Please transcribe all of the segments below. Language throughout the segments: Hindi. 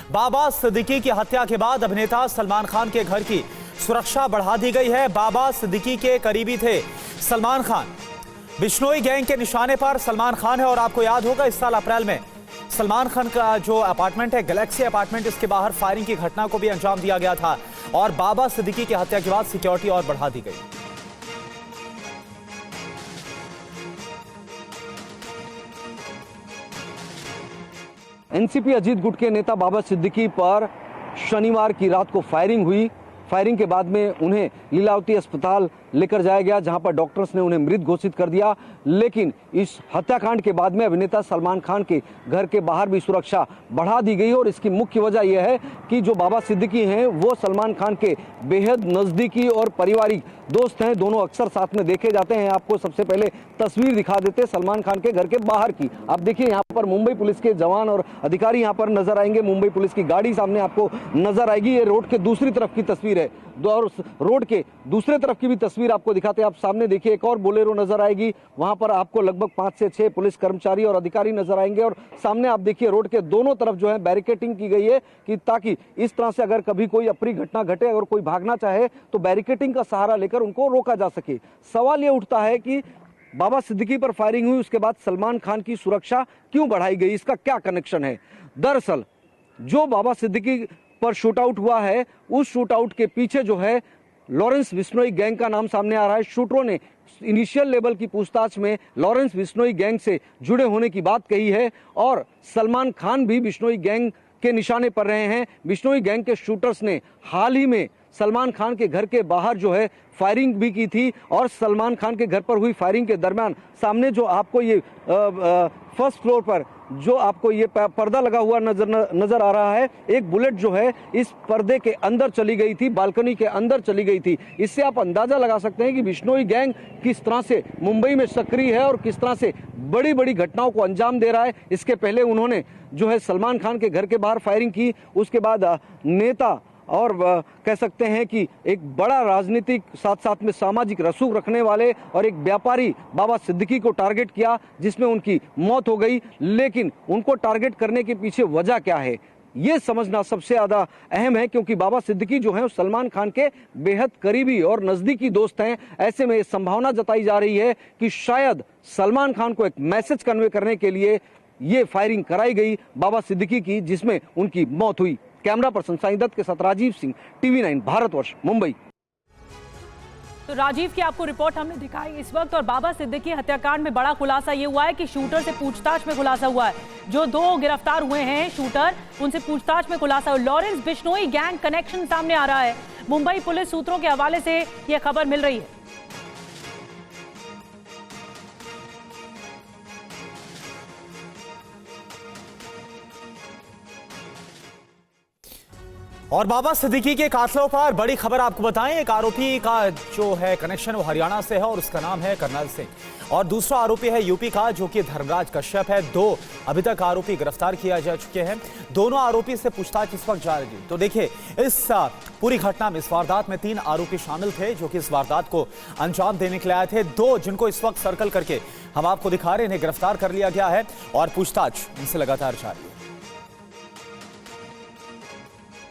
बाबा सिद्दीकी की हत्या के बाद अभिनेता सलमान खान के घर की सुरक्षा बढ़ा दी गई है। बाबा सिद्दीकी के करीबी थे सलमान खान। बिश्नोई गैंग के निशाने पर सलमान खान है और आपको याद होगा इस साल अप्रैल में सलमान खान का जो अपार्टमेंट है गैलेक्सी अपार्टमेंट, इसके बाहर फायरिंग की घटना को भी अंजाम दिया गया था और बाबा सिद्दीकी की हत्या के बाद सिक्योरिटी और बढ़ा दी गई। एनसीपी अजीत गुट के नेता बाबा सिद्दीकी पर शनिवार की रात को फायरिंग हुई। फायरिंग के बाद में उन्हें लीलावती अस्पताल लेकर जाया गया, जहां पर डॉक्टर्स ने उन्हें मृत घोषित कर दिया। लेकिन इस हत्याकांड के बाद में अभिनेता सलमान खान के घर के बाहर भी सुरक्षा बढ़ा दी गई और इसकी मुख्य वजह यह है कि जो बाबा सिद्दीकी हैं वो सलमान खान के बेहद नज़दीकी और पारिवारिक दोस्त हैं। दोनों अक्सर साथ में देखे जाते हैं। आपको सबसे पहले तस्वीर दिखा देते सलमान खान के घर के बाहर की। आप देखिए यहाँ पर मुंबई पुलिस के जवान और अधिकारी यहाँ पर नजर आएंगे। मुंबई पुलिस की गाड़ी सामने आपको नजर आएगी। ये रोड के दूसरी तरफ की तस्वीर है और रोड के दूसरे तरफ की भी तस्वीर आपको दिखाते हैं। आप सामने देखिए एक और बोलेरो नजर आएगी। वहां पर आपको लगभग 5 से 6 पुलिस कर्मचारी और अधिकारी नजर आएंगे और सामने आप देखिए रोड के दोनों तरफ जो है बैरिकेडिंग की गई है कि ताकि इस तरह से अगर कभी कोई अप्रिय घटना घटे, अगर कोई भागना चाहे तो बैरिकेडिंग का सहारा लेकर उनको रोका जा सके। सवाल यह उठता है कि बाबा सिद्दीकी पर फायरिंग हुई, उसके बाद सलमान खान की सुरक्षा क्यों बढ़ाई गई, इसका क्या कनेक्शन है? दरअसल जो बाबा सिद्दीकी पर शूट आउट हुआ है, उस शूट आउट के पीछे जो है लॉरेंस बिश्नोई गैंग का नाम सामने आ रहा है। शूटरों ने इनिशियल लेवल की पूछताछ में लॉरेंस बिश्नोई गैंग से जुड़े होने की बात कही है और सलमान खान भी बिश्नोई गैंग के निशाने पर रहे हैं। बिश्नोई गैंग के शूटर्स ने हाल ही में सलमान खान के घर के बाहर जो है फायरिंग भी की थी और सलमान खान के घर पर हुई फायरिंग के दरमियान सामने जो आपको ये फर्स्ट फ्लोर पर जो आपको ये पर्दा लगा हुआ नजर आ रहा है, एक बुलेट जो है इस पर्दे के अंदर चली गई थी, बालकनी के अंदर चली गई थी। इससे आप अंदाजा लगा सकते हैं कि बिश्नोई गैंग किस तरह से मुंबई में सक्रिय है और किस तरह से बड़ी बड़ी घटनाओं को अंजाम दे रहा है। इसके पहले उन्होंने जो है सलमान खान के घर के बाहर फायरिंग की, उसके बाद नेता और कह सकते हैं कि एक बड़ा राजनीतिक साथ साथ में सामाजिक रसूख रखने वाले और एक व्यापारी बाबा सिद्दीकी को टारगेट किया, जिसमें उनकी मौत हो गई। लेकिन उनको टारगेट करने के पीछे वजह क्या है, ये समझना सबसे ज्यादा अहम है, क्योंकि बाबा सिद्दीकी जो है सलमान खान के बेहद करीबी और नजदीकी दोस्त हैं। ऐसे में संभावना जताई जा रही है कि शायद सलमान खान को एक मैसेज कन्वे करने के लिए ये फायरिंग कराई गई बाबा सिद्दीकी की, जिसमें उनकी मौत हुई। कैमरा पर्सन साई दत्त के साथ राजीव सिंह, TV9 भारतवर्ष, मुंबई। तो राजीव की आपको रिपोर्ट हमने दिखाई इस वक्त। और बाबा सिद्दीकी हत्याकांड में बड़ा खुलासा ये हुआ है कि शूटर से पूछताछ में खुलासा हुआ है। जो 2 गिरफ्तार हुए हैं शूटर, उनसे पूछताछ में खुलासा हुआ। लॉरेंस बिश्नोई गैंग कनेक्शन सामने आ रहा है। मुंबई पुलिस सूत्रों के हवाले से यह खबर मिल रही है। और बाबा सिद्दीकी के कातलों पर बड़ी खबर आपको बताएं। एक आरोपी का जो है कनेक्शन वो हरियाणा से है और उसका नाम है कर्नल सिंह और दूसरा आरोपी है यूपी का जो कि धर्मराज कश्यप है। 2 अभी तक आरोपी गिरफ्तार किया जा चुके हैं। दोनों आरोपी से पूछताछ इस वक्त जारी है। तो देखिए इस पूरी घटना में, इस वारदात में 3 आरोपी शामिल थे जो कि इस वारदात को अंजाम देने के लिए आए थे। 2 जिनको इस वक्त सर्कल करके हम आपको दिखा रहे हैं, इन्हें गिरफ्तार कर लिया गया है और पूछताछ इनसे लगातार जारी है।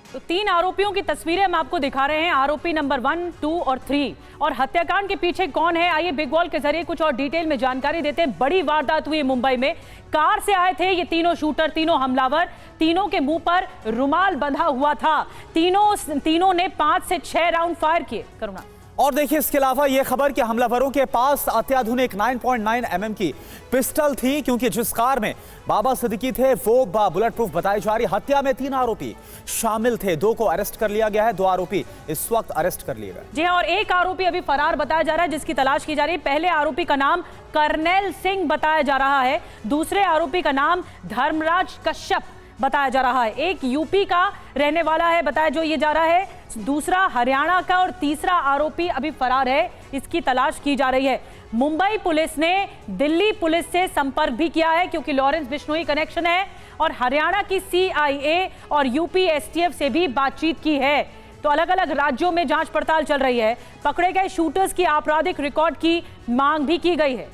तो 3 आरोपियों की तस्वीरें हम आपको दिखा रहे हैं, आरोपी नंबर 1, 2 और 3। और हत्याकांड के पीछे कौन है, आइए बिग वॉल के जरिए कुछ और डिटेल में जानकारी देते हैं। बड़ी वारदात हुई मुंबई में। कार से आए थे ये तीनों शूटर, तीनों हमलावर। तीनों के मुंह पर रुमाल बंधा हुआ था। तीनों ने 5 से 6 राउंड फायर किए। करुणा। और देखिए इसके अलावा यह खबर कि हमलावरों के पास अत्याधुनिक 9.9 mm की पिस्टल थी, क्योंकि जिस कार में बाबा सिद्दीकी थे वो बुलेट प्रूफ बताई जा रही। हत्या में 3 आरोपी शामिल थे। 2 को अरेस्ट कर लिया गया है। 2 आरोपी इस वक्त अरेस्ट कर लिए गए। जी और एक आरोपी अभी फरार बताया जा रहा है, जिसकी तलाश की जा रही है। पहले आरोपी का नाम कर्नल सिंह बताया जा रहा है। दूसरे आरोपी का नाम धर्मराज कश्यप बताया जा रहा है। एक यूपी का रहने वाला है बताया जो ये जा रहा है, दूसरा हरियाणा का और तीसरा आरोपी अभी फरार है। इसकी तलाश की जा रही है। मुंबई पुलिस ने दिल्ली पुलिस से संपर्क भी किया है, क्योंकि लॉरेंस बिश्नोई कनेक्शन है, और हरियाणा की CIA और यूपी STF से भी बातचीत की है। तो अलग अलग राज्यों में जांच पड़ताल चल रही है। पकड़े गए शूटर्स की आपराधिक रिकॉर्ड की मांग भी की गई है।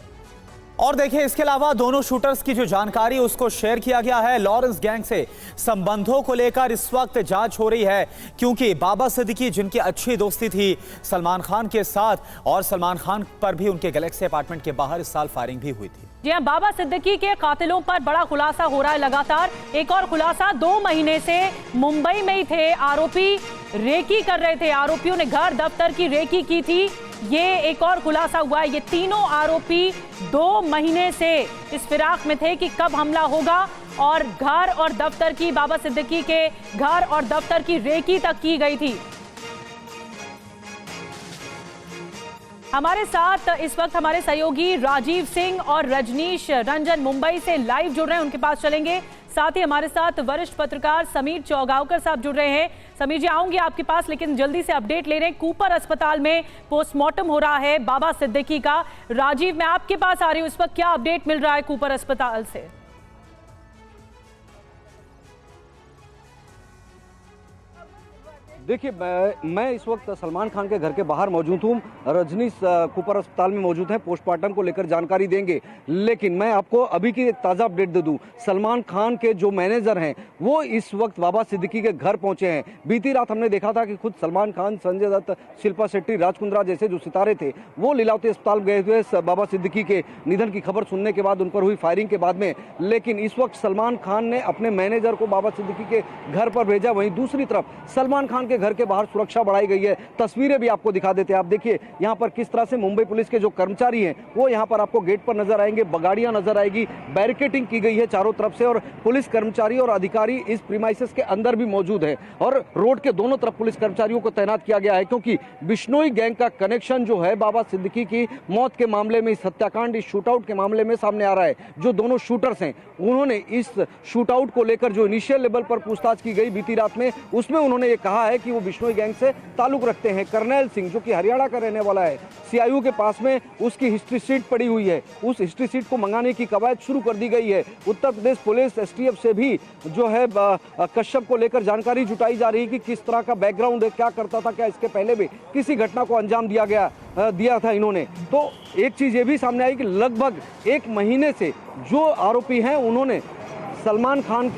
और देखिए, इसके अलावा दोनों शूटर्स की जो जानकारी उसको शेयर किया गया है। लॉरेंस गैंग से संबंधों को लेकर इस वक्त जांच हो रही है, क्योंकि बाबा सिद्दीकी जिनकी अच्छी दोस्ती थी सलमान खान के साथ, और सलमान खान पर भी उनके गैलेक्सी अपार्टमेंट के बाहर इस साल फायरिंग भी हुई थी। जी हां, बाबा सिद्दीकी के कातिलों पर बड़ा खुलासा हो रहा है लगातार। एक और खुलासा, 2 महीने से मुंबई में ही थे आरोपी, रेकी कर रहे थे। आरोपियों ने घर दफ्तर की रेकी की थी, ये एक और खुलासा हुआ है। ये तीनों आरोपी 2 महीने से इस फिराक में थे कि कब हमला होगा, और घर और दफ्तर की, बाबा सिद्दीकी के घर और दफ्तर की रेकी तक की गई थी। हमारे साथ इस वक्त हमारे सहयोगी राजीव सिंह और रजनीश रंजन मुंबई से लाइव जुड़ रहे हैं, उनके पास चलेंगे। साथ ही हमारे साथ वरिष्ठ पत्रकार समीर चौगावकर साहब जुड़ रहे हैं। समीर जी, आऊंगी आपके पास, लेकिन जल्दी से अपडेट ले रहे हैं। कूपर अस्पताल में पोस्टमार्टम हो रहा है बाबा सिद्दीकी का। राजीव, मैं आपके पास आ रही हूं, इस वक्त क्या अपडेट मिल रहा है कूपर अस्पताल से? देखिए, मैं इस वक्त सलमान खान के घर के बाहर मौजूद हूँ। रजनीश कूपर अस्पताल में मौजूद हैं, पोस्टमार्टम को लेकर जानकारी देंगे। लेकिन मैं आपको अभी की एक ताज़ा अपडेट दे दूं। सलमान खान के जो मैनेजर हैं वो इस वक्त बाबा सिद्दीकी के घर पहुंचे हैं। बीती रात हमने देखा था कि खुद सलमान खान, संजय दत्त, शिल्पा शेट्टी, राज कुंद्रा जैसे जो सितारे थे वो लीलावती अस्पताल गए हुए बाबा सिद्दीकी के निधन की खबर सुनने के बाद, उन पर हुई फायरिंग के बाद में। लेकिन इस वक्त सलमान खान ने अपने मैनेजर को बाबा सिद्दीकी के घर पर भेजा। वहीं दूसरी तरफ सलमान खान के घर के बाहर सुरक्षा बढ़ाई गई है। तस्वीरें भी आपको दिखा देते हैं। आप देखिए यहाँ पर किस तरह से मुंबई पुलिस के जो कर्मचारी हैं वो यहाँ पर आपको गेट पर नजर आएंगे, गाड़ियां नजर आएगी, बैरिकेडिंग की गई है चारों तरफ से, और पुलिस कर्मचारी और अधिकारी इस प्रीमाइसेस के अंदर भी मौजूद है। और रोड के दोनों तरफ पुलिस कर्मचारियों को तैनात किया गया है, क्योंकि बिश्नोई गैंग का कनेक्शन जो है बाबा सिद्दीकी की मौत के मामले में, इस हत्याकांड, इस शूटआउट के मामले में सामने आ रहा है। जो दोनों शूटर्स हैं उन्होंने इस शूटआउट को लेकर जो इनिशियल लेवल पर पूछताछ की गई बीती रात में, उसमें उन्होंने ये कहा है कि वो बिश्नोई गैंग से ताल्लुक रखते हैं। करनैल सिंह जो कि हरियाणा का रहने वाला है, सीआईयू के पास में उसकी हिस्ट्री शीट पड़ी हुई है, उस हिस्ट्री शीट को मंगाने की कवायद शुरू कर दी गई है। उत्तर प्रदेश पुलिस एसटीएफ से भी जो है कश्यप को लेकर जानकारी जुटाई जा रही है कि किस तरह का बैकग्राउंड है, क्या करता था, क्या इसके पहले भी किसी घटना को अंजाम दिया था इन्होंने। तो एक चीज ये भी सामने आई कि लगभग 1 महीने से जो आरोपी हैं उन्होंने सलमान खान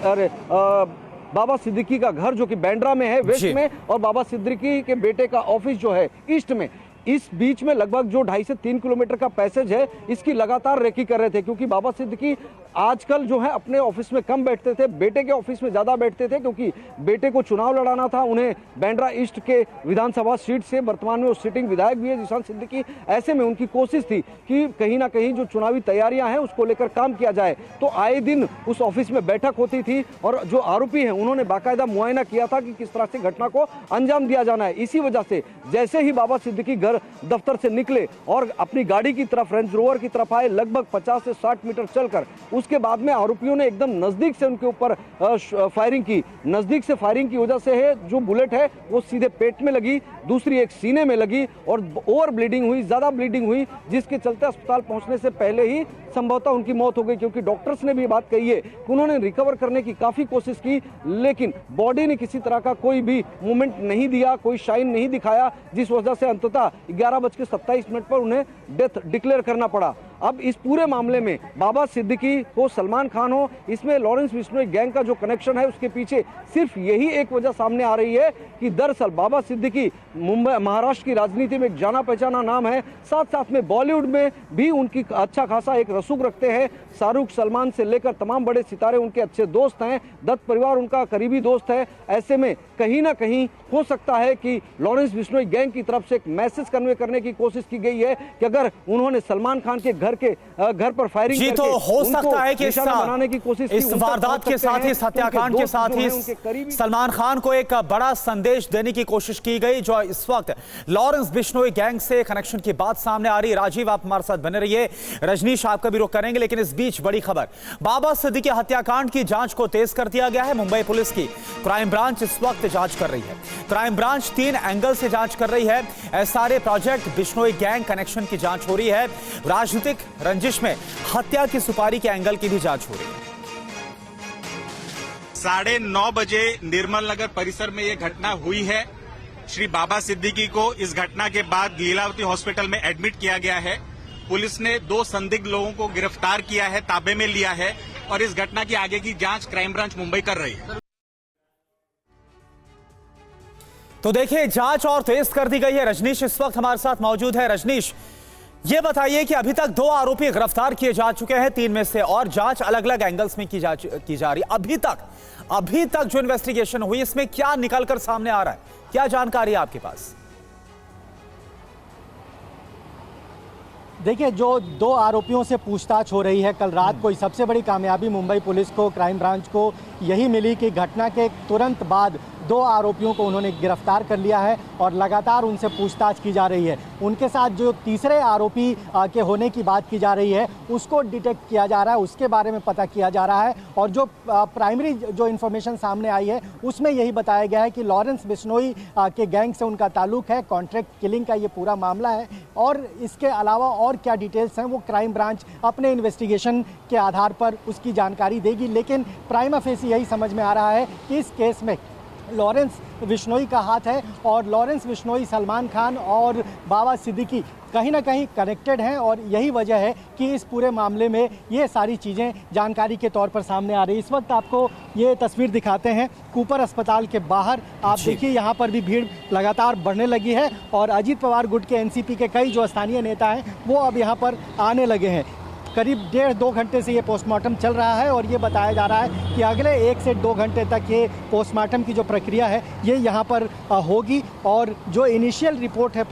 बाबा सिद्दीकी का घर जो कि बैंड्रा में है वेस्ट में, और बाबा सिद्दीकी के बेटे का ऑफिस जो है ईस्ट में, इस बीच में लगभग जो 2.5 से 3 किलोमीटर का पैसेज है, इसकी लगातार रेकी कर रहे थे। क्योंकि बाबा सिद्दीकी आजकल जो है अपने ऑफिस में कम बैठते थे, बेटे के ऑफिस में ज्यादा बैठते थे, क्योंकि बेटे को चुनाव लड़ाना था। उन्हें बैंड्रा ईस्ट के विधानसभा सीट से, वर्तमान में वो सिटिंग विधायक भी है जीशान सिद्दीकी, ऐसे में उनकी कोशिश थी कि कहीं ना कहीं जो चुनावी तैयारियां हैं उसको लेकर काम किया जाए। तो आए दिन उस ऑफिस में बैठक होती थी, और जो आरोपी हैं उन्होंने बाकायदा मुआयना किया था कि किस तरह से घटना को अंजाम दिया जाना है। इसी वजह से जैसे ही बाबा सिद्दीकी घर दफ्तर से निकले और अपनी गाड़ी की तरफ, रेंज रोवर की तरफ आए, लगभग 50 से 60 मीटर चलकर, उसके बाद में आरोपियों ने एकदम नजदीक से उनके ऊपर फायरिंग की। नजदीक से फायरिंग की वजह से है जो बुलेट है वो सीधे पेट में लगी, दूसरी एक सीने में लगी, और ओवर ब्लीडिंग हुई, ज्यादा ब्लीडिंग हुई, जिसके चलते अस्पताल पहुंचने से पहले ही संभवतः उनकी मौत हो गई। क्योंकि डॉक्टर्स ने भी बात कही है कि उन्होंने रिकवर करने की काफी कोशिश की, लेकिन बॉडी ने किसी तरह का कोई भी मूवमेंट नहीं दिया, कोई शाइन नहीं दिखाया, जिस वजह से अंततः 11:27 पर उन्हें डेथ डिक्लेयर करना पड़ा। अब इस पूरे मामले में बाबा सिद्दीकी हो, सलमान खान हो, इसमें लॉरेंस बिश्नोई गैंग का जो कनेक्शन है उसके पीछे सिर्फ यही एक वजह सामने आ रही है कि दरअसल बाबा सिद्दीकी मुंबई, महाराष्ट्र की राजनीति में एक जाना पहचाना नाम है, साथ साथ में बॉलीवुड में भी उनकी अच्छा खासा एक रसूख रखते हैं। शाहरुख, सलमान से लेकर तमाम बड़े सितारे उनके अच्छे दोस्त हैं, दत्त परिवार उनका करीबी दोस्त है। ऐसे में कहीं ना कहीं हो सकता है कि लॉरेंस बिश्नोई गैंग की तरफ से एक मैसेज कन्वे करने की कोशिश की गई है कि अगर उन्होंने सलमान खान के घर पर फायरिंग जी, तो हो सकता है कि बनाने की कोशिश इस वारदात के साथ ही, इस हत्याकांड के साथ ही सलमान खान को एक बड़ा संदेश देने की कोशिश की गई, जो इस वक्त लॉरेंस बिश्नोई गैंग से कनेक्शन की बात सामने आ रही है। राजीव, आप हमारे साथ बने रहिए, रजनीश आपका भी रुख करेंगे, लेकिन इस बीच बड़ी खबर, बाबा सिद्दीकी हत्याकांड की जांच को तेज कर दिया गया है। मुंबई पुलिस की क्राइम ब्रांच इस वक्त जांच कर रही है। क्राइम ब्रांच 3 एंगल से जांच कर रही है। SRA project, Bishnoi gang connection की जांच हो रही है, राजनीतिक रंजिश में हत्या की सुपारी के एंगल की भी जांच हो रही है। 9:30 बजे निर्मल नगर परिसर में यह घटना हुई है। श्री बाबा सिद्दीकी को इस घटना के बाद लीलावती हॉस्पिटल में एडमिट किया गया है। पुलिस ने 2 संदिग्ध लोगों को गिरफ्तार किया है, ताबे में लिया है और इस घटना की आगे की जांच क्राइम ब्रांच मुंबई कर रही है। तो देखिए, जांच और तेज कर दी गई है। रजनीश इस वक्त हमारे साथ मौजूद है। रजनीश, ये बताइए कि अभी तक 2 आरोपी गिरफ्तार किए जा चुके हैं, 3 में से, और जांच अलग अलग एंगल्स में की जा रही है। अभी तक जो इन्वेस्टिगेशन हुई, इसमें क्या निकलकर सामने आ रहा है, क्या जानकारी है आपके पास? देखिए, जो 2 आरोपियों से पूछताछ हो रही है, कल रात को सबसे बड़ी कामयाबी मुंबई पुलिस को, क्राइम ब्रांच को यही मिली कि घटना के तुरंत बाद 2 आरोपियों को उन्होंने गिरफ्तार कर लिया है और लगातार उनसे पूछताछ की जा रही है। उनके साथ जो तीसरे आरोपी के होने की बात की जा रही है, उसको डिटेक्ट किया जा रहा है, उसके बारे में पता किया जा रहा है। और जो प्राइमरी जो इन्फॉर्मेशन सामने आई है, उसमें यही बताया गया है कि लॉरेंस बिश्नोई के गैंग से उनका ताल्लुक है, कॉन्ट्रैक्ट किलिंग का ये पूरा मामला है। और इसके अलावा और क्या डिटेल्स हैं, वो क्राइम ब्रांच अपने इन्वेस्टिगेशन के आधार पर उसकी जानकारी देगी। लेकिन प्राइमा फेसी यही समझ में आ रहा है कि इस केस में लॉरेंस बिश्नोई का हाथ है और लॉरेंस बिश्नोई, सलमान खान और बाबा सिद्दीकी कहीं ना कहीं कनेक्टेड हैं। और यही वजह है कि इस पूरे मामले में ये सारी चीज़ें जानकारी के तौर पर सामने आ रही है। इस वक्त आपको ये तस्वीर दिखाते हैं कूपर अस्पताल के बाहर। आप देखिए, यहाँ पर भी भीड़ लगातार बढ़ने लगी है और अजीत पवार गुट के एनसीपी के कई जो स्थानीय नेता हैं, वो अब यहाँ पर आने लगे हैं। करीब 1.5-2 घंटे से ये पोस्टमार्टम चल रहा है और ये बताया जा रहा है कि अगले 1 से 2 घंटे तक ये पोस्टमार्टम की जो प्रक्रिया है, ये यहाँ पर होगी। और जो इनिशियल रिपोर्ट है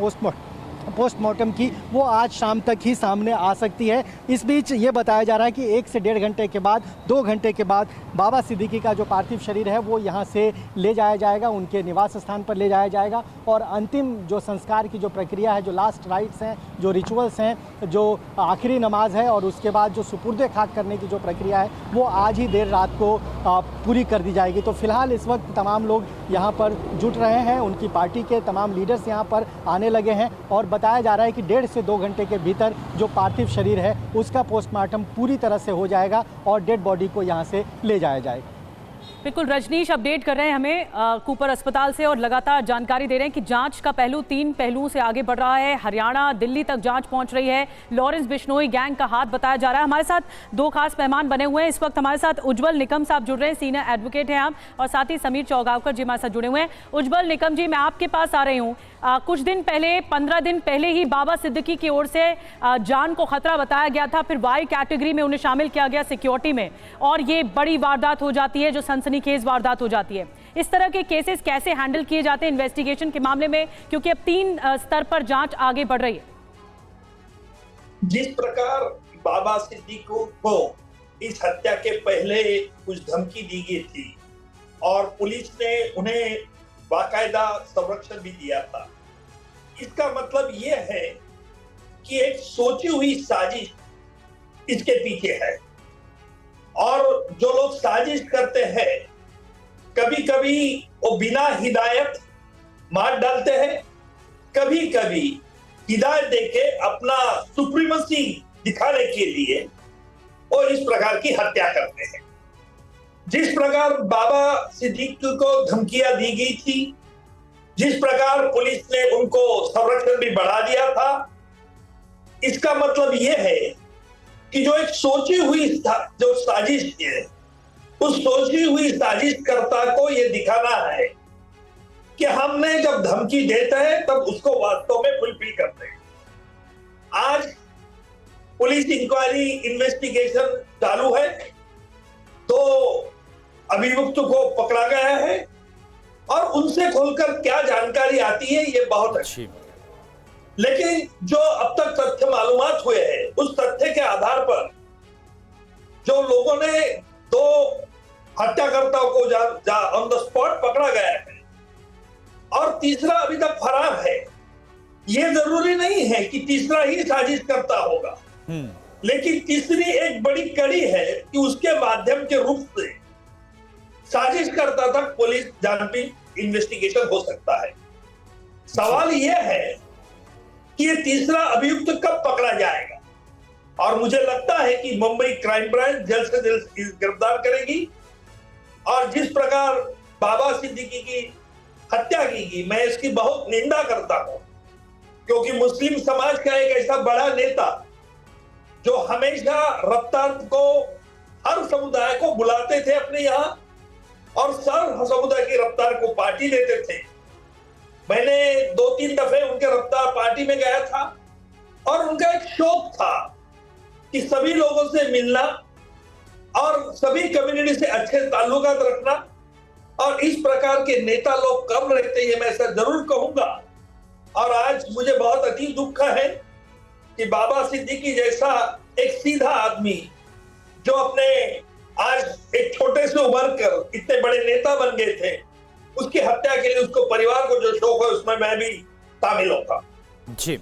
पोस्टमार्टम की, वो आज शाम तक ही सामने आ सकती है। इस बीच ये बताया जा रहा है कि 1 से 1.5 घंटे के बाद, 2 घंटे के बाद बाबा सिद्दीकी का जो पार्थिव शरीर है, वो यहाँ से ले जाया जाएगा, उनके निवास स्थान पर ले जाया जाएगा। और अंतिम जो संस्कार की जो प्रक्रिया है, जो लास्ट राइट्स हैं, जो रिचुअल्स हैं, जो आखिरी नमाज है और उसके बाद जो सुपुर्द खाक करने की जो प्रक्रिया है, वो आज ही देर रात को पूरी कर दी जाएगी। तो फिलहाल इस वक्त तमाम लोग यहाँ पर जुट रहे हैं, उनकी पार्टी के तमाम लीडर्स यहाँ पर आने लगे हैं और बताया जा रहा है कि 1.5 से 2 घंटे के भीतर जो पार्थिव शरीर है, उसका पोस्टमार्टम पूरी तरह से हो जाएगा और डेड बॉडी को यहाँ से ले जाया जाएगा। बिल्कुल, रजनीश अपडेट कर रहे हैं हमें कूपर अस्पताल से और लगातार जानकारी दे रहे हैं कि जांच का पहलू 3 पहलुओं से आगे बढ़ रहा है। हरियाणा, दिल्ली तक जांच पहुंच रही है। लॉरेंस बिश्नोई गैंग का हाथ बताया जा रहा है। हमारे साथ 2 खास मेहमान बने हुए हैं। इस वक्त हमारे साथ उज्जवल निकम साहब जुड़ रहे हैं, सीनियर एडवोकेट हैं आप, और साथ ही समीर चौगावकर जी हमारे साथ जुड़े हुए हैं। उज्जवल निकम जी, मैं आपके पास आ रही हूँ। कुछ दिन पहले, 15 दिन पहले ही बाबा सिद्दीकी की ओर से जान को खतरा बताया गया था, फिर वाई कैटेगरी में उन्हें शामिल किया गया सिक्योरिटी में, और ये बड़ी वारदात हो जाती है, जो सनसनीखेज वारदात हो जाती है। इस तरह के केसेस कैसे हैंडल किए जाते हैं इन्वेस्टिगेशन के मामले में, क्योंकि अब 3 स्तर पर जांच आगे बढ़ रही है? जिस प्रकार बाबा सिद्दीकी को इस हत्या के पहले कुछ धमकी दी गई थी और पुलिस ने उन्हें बाकायदा संरक्षण भी दिया था, इसका मतलब ये है कि एक सोची हुई साजिश इसके पीछे है। और जो लोग साजिश करते हैं, कभी कभी वो बिना हिदायत मार डालते हैं, कभी कभी हिदायत देके अपना सुप्रीमेसी दिखाने के लिए वो इस प्रकार की हत्या करते हैं। जिस प्रकार बाबा सिद्दीकी को धमकियां दी गई थी, जिस प्रकार पुलिस ने उनको संरक्षण भी बढ़ा दिया था, इसका मतलब यह है कि जो एक सोची हुई जो साजिश है, उस सोची हुई साजिशकर्ता को यह दिखाना है कि हमने जब धमकी देते हैं तब उसको वास्तव में फुलफिल करते हैं। आज पुलिस इंक्वायरी इन्वेस्टिगेशन चालू है, तो अभियुक्त को पकड़ा गया है और उनसे खोलकर क्या जानकारी आती है ये बहुत अच्छी। लेकिन जो अब तक तथ्य मालूमात हुए हैं, उस तथ्य के आधार पर जो लोगों ने 2 हत्याकर्ताओं को ऑन द स्पॉट पकड़ा गया है और तीसरा अभी तक फरार है। यह जरूरी नहीं है कि तीसरा ही साजिश करता होगा, लेकिन तीसरी एक बड़ी कड़ी है कि उसके माध्यम के रूप से साजिश करता तक पुलिस जांच इन्वेस्टिगेशन हो सकता है। सवाल यह है कि ये तीसरा अभियुक्त कब पकड़ा जाएगा, और मुझे लगता है कि मुंबई क्राइम ब्रांच जल्द से जल्द गिरफ्तार करेगी। और जिस प्रकार बाबा सिद्दीकी की हत्या की गई, मैं इसकी बहुत निंदा करता हूं, क्योंकि मुस्लिम समाज का एक ऐसा बड़ा नेता जो हमेशा रफ्तार को हर समुदाय को बुलाते थे अपने यहाँ और सर समुदाय की रफ्तार को पार्टी देते थे। मैंने 2-3 दफे उनके रफ्तार पार्टी में गया था और उनका एक शौक था कि सभी लोगों से मिलना और सभी कम्युनिटी से अच्छे ताल्लुकात रखना, और इस प्रकार के नेता लोग कम रहते हैं मैं ऐसा जरूर कहूंगा। और आज मुझे बहुत अति दुख है कि बाबा सिद्दीकी जैसा एक सीधा आदमी जो अपने आज एक छोटे से उभर कर इतने बड़े नेता बन गए थे, उसकी हत्या के लिए उसको परिवार को जो शौक है उसमें मैं भी शामिल होगा। जी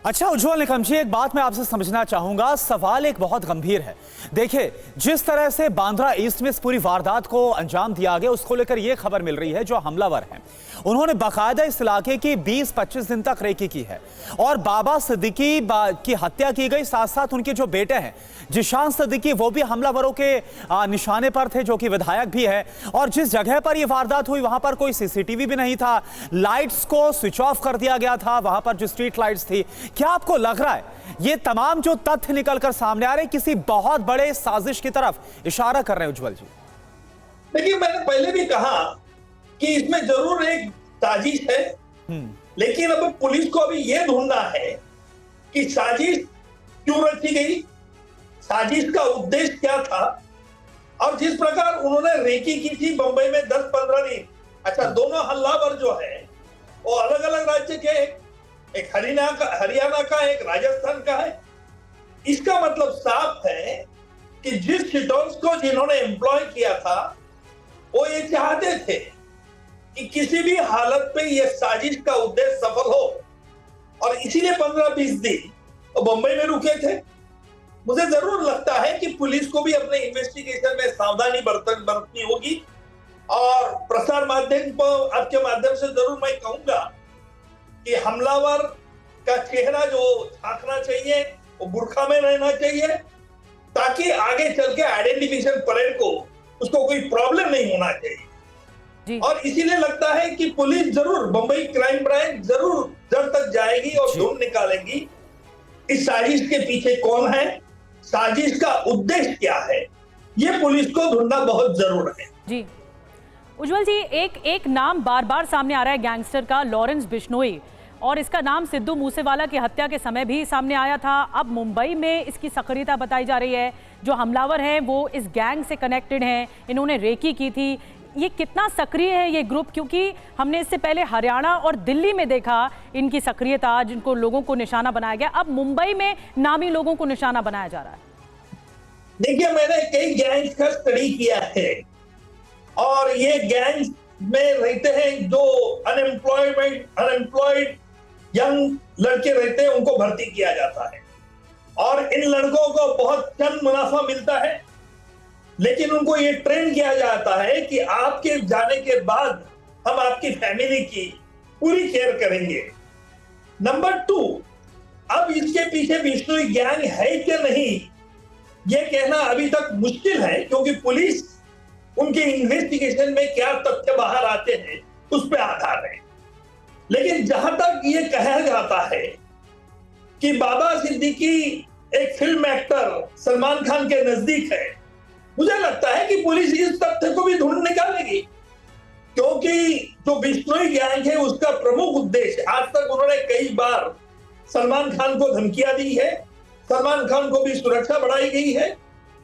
अच्छा उज्जवल निकम जी, एक बात मैं आपसे समझना चाहूंगा, सवाल एक बहुत गंभीर है। देखिए जिस तरह से बांद्रा ईस्ट में इस पूरी वारदात को अंजाम दिया गया उसको लेकर यह खबर मिल रही है जो हमलावर हैं उन्होंने बाकायदा इस इलाके की 20-25 दिन तक रेकी की है और बाबा सिद्दीकी की हत्या की गई, साथ साथ उनके जो बेटे हैं जिशान सिद्दीकी वो भी हमलावरों के निशाने पर थे, जो कि विधायक भी है। और जिस जगह पर यह वारदात हुई वहां पर कोई सीसीटीवी भी नहीं था, लाइट्स को स्विच ऑफ कर दिया गया था, वहां पर जो स्ट्रीट लाइट्स थी। क्या आपको लग रहा है ये तमाम जो तथ्य निकलकर सामने आ रहे किसी बहुत बड़े साजिश की तरफ इशारा कर रहे हैं उज्जवल जी? देखिए मैंने पहले भी कहा कि इसमें जरूर एक साजिश है, लेकिन अब पुलिस को अभी यह ढूंढना है कि साजिश क्यों रची गई, साजिश का उद्देश्य क्या था। और जिस प्रकार उन्होंने रेकी की थी बंबई में 10-15 दिन, अच्छा दोनों हमलावर जो है वो अलग अलग राज्य के, एक हरियाणा का एक राजस्थान का है। इसका मतलब साफ है कि जिस शिटोन्स को जिन्होंने एम्प्लॉय किया था वो ये चाहते थे कि किसी भी हालत पे ये साजिश का उद्देश्य सफल हो, और इसीलिए 15-20 दिन वो बंबई में रुके थे। मुझे जरूर लगता है कि पुलिस को भी अपने इन्वेस्टिगेशन में सावधानी बरतनी होगी, और प्रसार माध्यम को आपके माध्यम से जरूर मैं कहूंगा कि हमलावर का चेहरा जो झांकना चाहिए वो बुर्खा में रहना चाहिए, ताकि आगे चल के आइडेंटिफिकेशन परेड को उसको कोई प्रॉब्लम नहीं होना चाहिए। और इसीलिए लगता है कि पुलिस जरूर, बंबई क्राइम ब्रांच जरूर जड़ तक जाएगी और ढूंढ निकालेगी इस साजिश के पीछे कौन है, साजिश का उद्देश्य क्या है, ये पुलिस को ढूंढना बहुत जरूर है। जी उज्जवल जी, एक नाम बार बार सामने आ रहा है गैंगस्टर का, लॉरेंस बिश्नोई, और इसका नाम सिद्धू मूसेवाला की हत्या के समय भी सामने आया था। अब मुंबई में इसकी सक्रियता बताई जा रही है, जो हमलावर हैं वो इस गैंग से कनेक्टेड हैं, इन्होंने रेकी की थी। ये कितना सक्रिय है ये ग्रुप, क्योंकि हमने इससे पहले हरियाणा और दिल्ली में देखा इनकी सक्रियता, जिनको लोगों को निशाना बनाया गया। अब मुंबई में नामी लोगों को निशाना बनाया जा रहा है। देखिए मैंने कई गैंग्स का स्टडी किया है, और ये गैंग्स में रहते हैं जो अनएम्प्लॉयड यंग लड़के रहते हैं, उनको भर्ती किया जाता है, और इन लड़कों को बहुत चंद मुनाफा मिलता है, लेकिन उनको ये ट्रेन किया जाता है कि आपके जाने के बाद हम आपकी फैमिली की पूरी केयर करेंगे। नंबर 2, अब इसके पीछे बिश्नोई गैंग है क्या नहीं ये कहना अभी तक मुश्किल है, क्योंकि पुलिस उनके इन्वेस्टिगेशन में क्या तथ्य बाहर आते हैं उस पर आधार है। लेकिन जहां तक ये कहा जाता है कि बाबा सिद्दीकी एक फिल्म एक्टर सलमान खान के नजदीक है, मुझे लगता है कि पुलिस इस तथ्य को भी ढूंढ निकालेगी, क्योंकि जो बिश्नोई गैंग है उसका प्रमुख उद्देश्य, आज तक उन्होंने कई बार सलमान खान को धमकियां दी है, सलमान खान को भी सुरक्षा बढ़ाई गई है,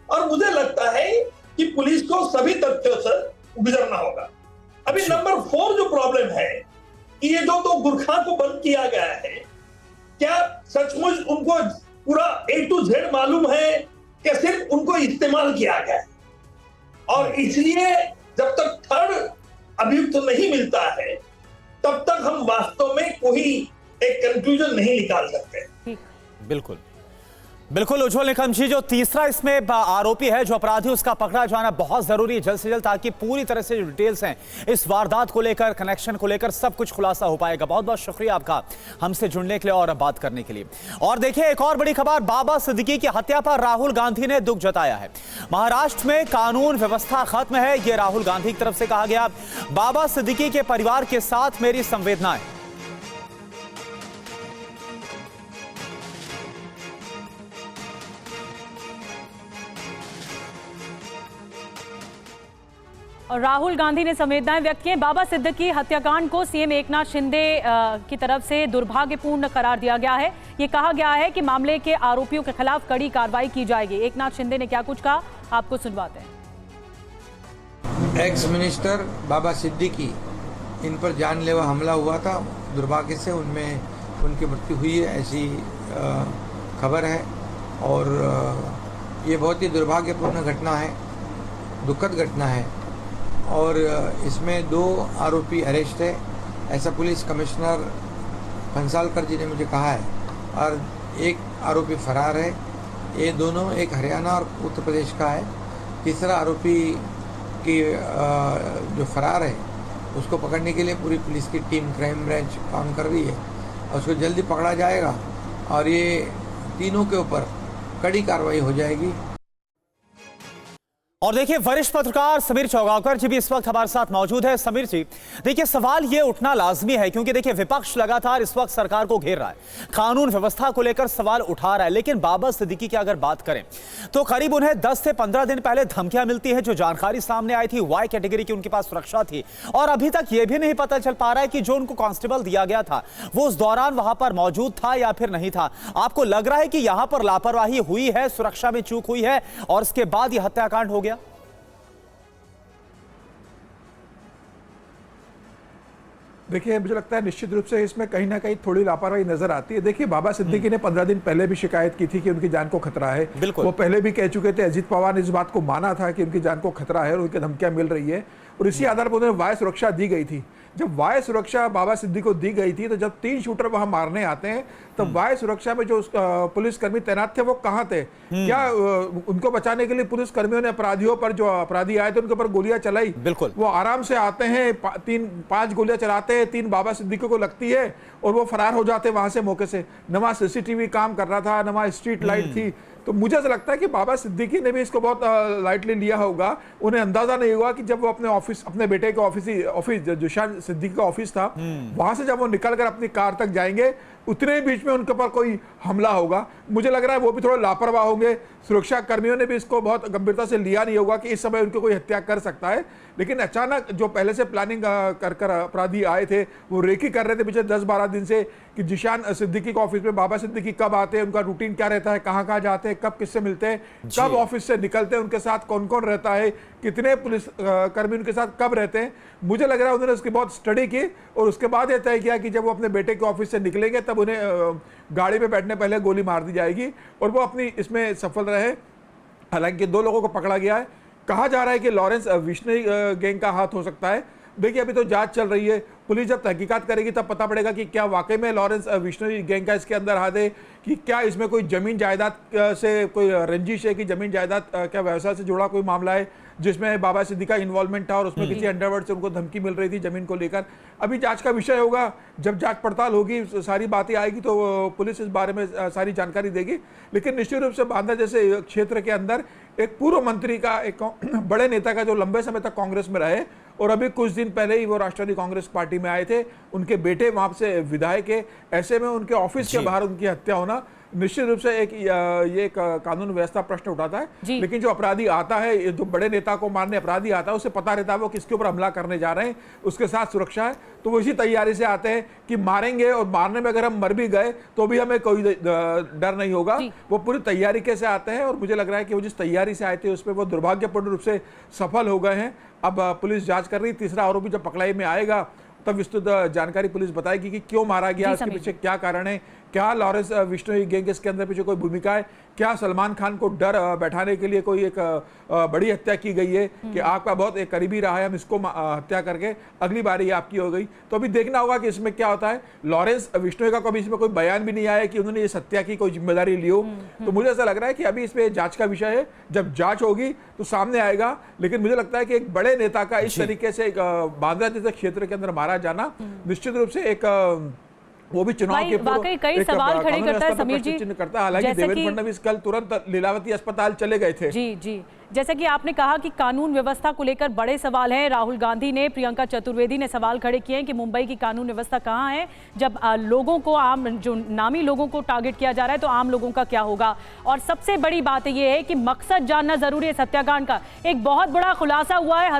और मुझे लगता है कि पुलिस को सभी तथ्यों से गुजरना होगा। अभी नंबर 4 जो प्रॉब्लम है कि ये जो तो गुरखा को बंद किया गया है, क्या सचमुच उनको पूरा A to Z मालूम है कि सिर्फ उनको इस्तेमाल किया गया है? और इसलिए जब तक थर्ड अभियुक्त नहीं मिलता है तब तक हम वास्तव में कोई एक कंक्लूजन नहीं निकाल सकते। बिल्कुल बिल्कुल उज्जवल निकम जी, जो तीसरा इसमें आरोपी है, जो अपराधी, उसका पकड़ा जाना बहुत जरूरी है जल्द से जल्द, ताकि पूरी तरह से जो डिटेल्स हैं इस वारदात को लेकर, कनेक्शन को लेकर, सब कुछ खुलासा हो पाएगा। बहुत बहुत शुक्रिया आपका हमसे जुड़ने के लिए और बात करने के लिए। और देखिए एक और बड़ी खबर, बाबा सिद्दीकी की हत्या पर राहुल गांधी ने दुख जताया है। महाराष्ट्र में कानून व्यवस्था खत्म है, यह राहुल गांधी की तरफ से कहा गया। बाबा सिद्दीकी के परिवार के साथ मेरी संवेदनाएं। और राहुल गांधी ने संवेदनाएं व्यक्त की। बाबा सिद्दीकी हत्याकांड को सीएम एकनाथ शिंदे की तरफ से दुर्भाग्यपूर्ण करार दिया गया है। ये कहा गया है कि मामले के आरोपियों के खिलाफ कड़ी कार्रवाई की जाएगी। एकनाथ शिंदे ने क्या कुछ कहा, आपको सुनवाते हैं। एक्स मिनिस्टर बाबा सिद्दीकी, इन पर जानलेवा हमला हुआ था। दुर्भाग्य से उनमें उनकी मृत्यु हुई है, ऐसी खबर है। और ये बहुत ही दुर्भाग्यपूर्ण घटना है, दुखद घटना है। और इसमें 2 आरोपी अरेस्ट है, ऐसा पुलिस कमिश्नर पंसालकर जी ने मुझे कहा है। और एक आरोपी फरार है। ये दोनों, एक हरियाणा और उत्तर प्रदेश का है। तीसरा आरोपी की जो फरार है उसको पकड़ने के लिए पूरी पुलिस की टीम क्राइम ब्रांच काम कर रही है और उसको जल्दी पकड़ा जाएगा और ये तीनों के ऊपर कड़ी कार्रवाई हो जाएगी। और देखिए, वरिष्ठ पत्रकार समीर चौगावकर जी भी इस वक्त हमारे साथ मौजूद है। समीर जी, देखिए, सवाल ये उठना लाजमी है क्योंकि देखिए विपक्ष लगातार इस वक्त सरकार को घेर रहा है, कानून व्यवस्था को लेकर सवाल उठा रहा है। लेकिन बाबा सिद्दीकी की अगर बात करें तो करीब उन्हें 10 से 15 दिन पहले धमकियां मिलती है। जो जानकारी सामने आई थी, वाई कैटेगरी की उनके पास सुरक्षा थी और अभी तक यह भी नहीं पता चल पा रहा है कि जो उनको कांस्टेबल दिया गया था वो उस दौरान वहां पर मौजूद था या फिर नहीं था। आपको लग रहा है कि यहां पर लापरवाही हुई है, सुरक्षा में चूक हुई है और उसके बाद यह हत्याकांड हो गया? देखिए, मुझे लगता है निश्चित रूप से इसमें कहीं ना कहीं थोड़ी लापरवाही नजर आती है। देखिए, बाबा सिद्दीकी ने 15 दिन पहले भी शिकायत की थी कि उनकी जान को खतरा है। वो पहले भी कह चुके थे, अजीत पवार ने इस बात को माना था कि उनकी जान को खतरा है और उनकी धमकियां मिल रही है और इसी आधार पर उन्हें वाय सुरक्षा दी गई थी। जब वाय सुरक्षा बाबा सिद्दीकी को दी गई थी तो जब 3 शूटर वहां मारने आते हैं तब वाय सुरक्षा में जो पुलिसकर्मी तैनात थे वो कहां थे? क्या उनको बचाने के लिए पुलिस कर्मियों ने अपराधियों पर, जो अपराधी आए थे उनके ऊपर गोलियां चलाई? बिल्कुल। वो आराम से आते हैं, 3-5 गोलियां चलाते हैं, 3 बाबा सिद्दीकी को लगती है और वो फरार हो जाते हैं वहां से मौके से। न वहां सीसीटीवी काम कर रहा था, न वहां स्ट्रीट लाइट थी। तो मुझे ऐसा लगता है कि बाबा सिद्दीकी ने भी इसको बहुत लाइटली लिया होगा। उन्हें अंदाजा नहीं हुआ कि जब वो अपने बेटे के ऑफिस जोशान सिद्दीकी का ऑफिस था, वहां से जब वो निकलकर अपनी कार तक जाएंगे उतने ही बीच में उनके ऊपर कोई हमला होगा। मुझे लग रहा है वो भी थोड़ा लापरवाह होंगे। सुरक्षा कर्मियों ने भी इसको बहुत गंभीरता से लिया नहीं होगा कि इस समय उनको कोई हत्या कर सकता है। लेकिन अचानक जो पहले से प्लानिंग कर अपराधी आए थे वो रेकी कर रहे थे पिछले 10-12 दिन से कि जिशान सिद्दीकी के ऑफिस में बाबा सिद्दीकी कब आते हैं, उनका रूटीन क्या रहता है, कहाँ जाते हैं, कब किससे मिलते हैं, कब ऑफिस से निकलते हैं, उनके साथ कौन कौन रहता है, कितने पुलिस कर्मी उनके साथ कब रहते हैं। मुझे लग रहा है उन्होंने उसकी बहुत स्टडी की और उसके बाद यह तय किया कि जब वो अपने बेटे के ऑफिस से निकलेंगे तब उन्हें गाड़ी में बैठने पहले गोली मार दी जाएगी और वो अपनी इसमें सफल रहे। हालांकि 2 लोगों को पकड़ा गया है। कहा जा रहा है कि लॉरेंस विश्नोई गैंग का हाथ हो सकता है। देखिए, अभी तो जांच चल रही है। पुलिस जब तहकीकात करेगी तब पता पड़ेगा कि क्या वाकई में लॉरेंस विश्नोई गैंग का इसके अंदर हाथ है, कि क्या इसमें कोई जमीन जायदाद से कोई रंजिश है, कि जमीन जायदाद क्या व्यवसाय से जुड़ा कोई मामला है जिसमें बाबा सिद्दीकी का इन्वॉल्वमेंट था और उसमें किसी अंडरवर्ल्ड से उनको धमकी मिल रही थी जमीन को लेकर। अभी जांच का विषय होगा। जब जांच पड़ताल होगी, सारी बातें आएगी तो पुलिस इस बारे में सारी जानकारी देगी। लेकिन निश्चित रूप से बांदा जैसे क्षेत्र के अंदर एक पूर्व मंत्री का, एक बड़े नेता का जो लंबे समय तक कांग्रेस में रहे और अभी कुछ दिन पहले ही वो राष्ट्रवादी कांग्रेस पार्टी में आए थे, उनके बेटे वहां से विधायक है, ऐसे में उनके ऑफिस के बाहर उनकी हत्या होना निश्चित रूप से ये एक कानून व्यवस्था प्रश्न उठाता है। लेकिन जो अपराधी आता है, जो बड़े नेता को मारने अपराधी आता है, उसे पता रहता है वो किसके ऊपर हमला करने जा रहे हैं, उसके साथ सुरक्षा है, तो वो इसी तैयारी से आते हैं कि मारेंगे और मारने में अगर हम मर भी गए तो भी हमें कोई डर नहीं होगा। वो पूरी तैयारी कैसे आते हैं और मुझे लग रहा है कि वो जिस तैयारी से आए थे उसमें वो दुर्भाग्यपूर्ण रूप से सफल हो गए हैं। अब पुलिस जांच कर रही। तीसरा आरोपी जब पकड़ाई में आएगा तब विस्तृत जानकारी पुलिस बताएगी कि क्यों मारा गया, इसके पीछे क्या कारण है, क्या लॉरेंस विश्नोई गैंग इसके अंदर पीछे कोई भूमिका है, क्या सलमान खान को डर बैठाने के लिए कोई एक बड़ी हत्या की गई है कि आपका बहुत एक करीबी रहा है, हम इसको हत्या करके अगली बारी आपकी हो गई। तो अभी देखना होगा कि इसमें क्या होता है। लॉरेंस विश्नोई का कभी इसमें कोई बयान भी नहीं आया कि उन्होंने इस हत्या की कोई जिम्मेदारी ली हो। तो मुझे ऐसा लग रहा है कि अभी इसमें जांच का विषय है, जब जांच होगी तो सामने आएगा। लेकिन मुझे लगता है कि एक बड़े नेता का इस तरीके से बांद्रा जैसे क्षेत्र के अंदर मारा जाना निश्चित रूप से एक वो भी चुनाव भाई, के पूर्व वाकई कई एक सवाल खड़े कानूनी करता है व्यवस्था पर समीर जी। प्रश्न चिन्ह करता है। हालांकि जैसे देवेंद्र कि- फडणवीस कल तुरंत लीलावती अस्पताल चले गए थे। जी जी, जैसा कि आपने कहा कि कानून व्यवस्था को लेकर बड़े सवाल हैं। राहुल गांधी ने, प्रियंका चतुर्वेदी ने सवाल खड़े किए हैं कि मुंबई की कानून व्यवस्था कहाँ है जब लोगों को, आम जो नामी लोगों को टारगेट किया जा रहा है, तो आम लोगों का क्या होगा। और सबसे बड़ी बात यह है कि मकसद जानना जरूरी है इस हत्याकांड का। एक बहुत बड़ा खुलासा हुआ है